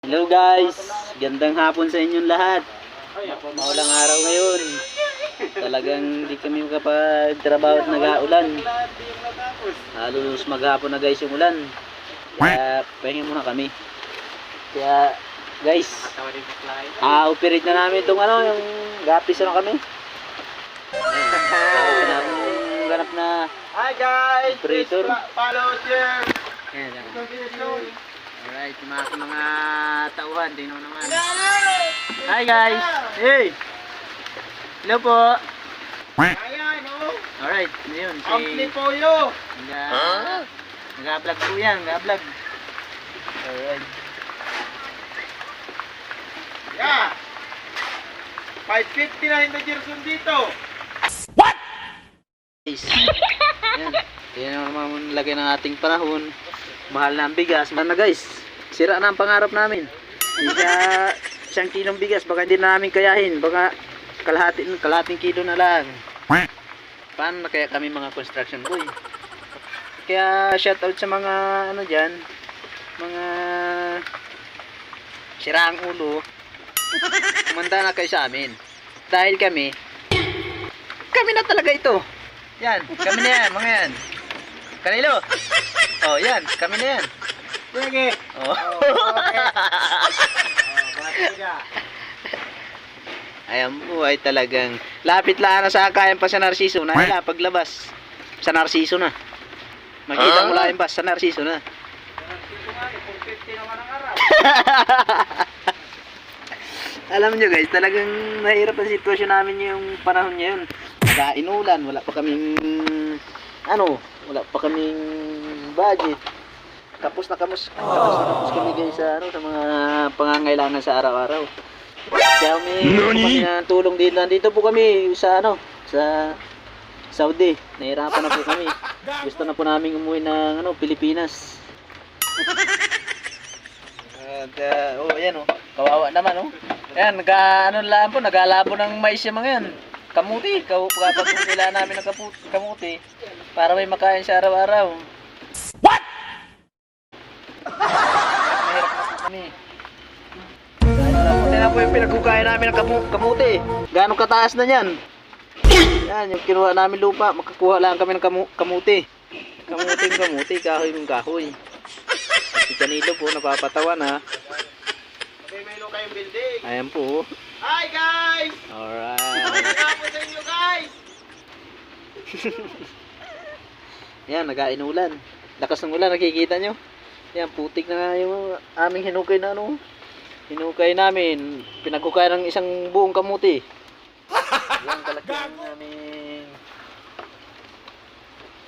Hello guys, gandang hapon sa inyong lahat. Maulang araw ngayon. Talagang hindi kami makapagtrabaho at nag-aulan. Halos maghapon na guys yung ulan. Kaya pahinga muna kami. Kaya guys, operate na namin itong yung gapis na kami. Ayan, ganap na Hi guys, operator. follow here. Alright, yung mga tauhan, tingnan mo naman. Hi guys! Hey! Hello po! Ayan, oh. Alright, yun. Ampli po yo. Nag-vlog po yan, nag-vlog. Alright. Yeah. 550 na hindi Jerson dito. Guys, yan. Yan naman lagay ng ating panahon. Mahal na ang bigas. Ano guys, sira na ang pangarap namin. Isang kilong bigas, baka hindi na namin kayahin. Baka kalahating kilo na lang. Paano na kaya kami mga construction boy? Kaya shout out sa mga dyan, mga siraang ulo. Kumanda na kayo sa amin. Dahil kami na talaga ito. Yan, kami na yan, mga yan. Kanilo. Oh, yan, kami na yan. Sige. Oh. Ayan po ay talagang lapit lang na sa kayan pa sa Narciso na nila paglabas. Sa Narciso na. Makita mo lang yung bus sa Narciso na. 450 naman ang araw. Alam nyo guys, talagang mahirap ang sitwasyon namin yung panahon ngayon. Nag-inulan, wala pa kaming budget. Kapos na kapos kami guys sa mga pangangailangan sa araw-araw. Kaya kami ng tulong din. Nandito po kami sa sa Saudi. Nahirapan na po kami. Gusto na po namin umuwi ng Pilipinas. At ayan kawawa naman Ayan, nag-alabo ng mais yung mga yan. Kamuti, kapag nila namin ng kamuti para may makain sa araw-araw. What? Mahirap na po kami. Kamuti na po yung pinagkukain namin ng kamuti. Gano'ng kataas na yan? Yan, yung kinuha namin lupa, makakuha lang kami ng kamuti. Kamuti, kahoy ng kahoy. At si Canilo po, napapatawa na. Okay, may lo kayong building. Ayan po. Hi guys. Alright. Magandang sa inyo guys. Yan, nag-inulan. Lakas ng ulan, nakikita nyo. Yan, putik na nga yung aming hinukay na hinukay namin. Pinagkukay ng isang buong kamuti. Yan, kalaki ng aming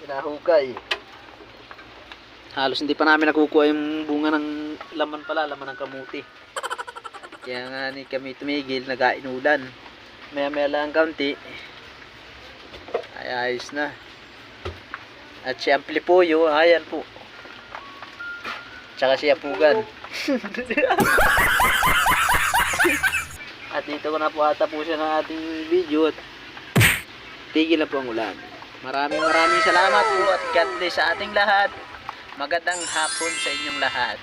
pinahukay. Halos hindi pa namin nakukuha yung bunga ng laman ng kamuti. Kaya nga kami tumigil, nag-inulan. Maya lang kaunti. Ay ayos na. At si Amplipoyo, ayan po. Tsaka si Apugan. At dito ko na po atapusin ang ating video at tigil na po ang ulan. Maraming salamat po at God bless sa ating lahat. Magandang hapon sa inyong lahat.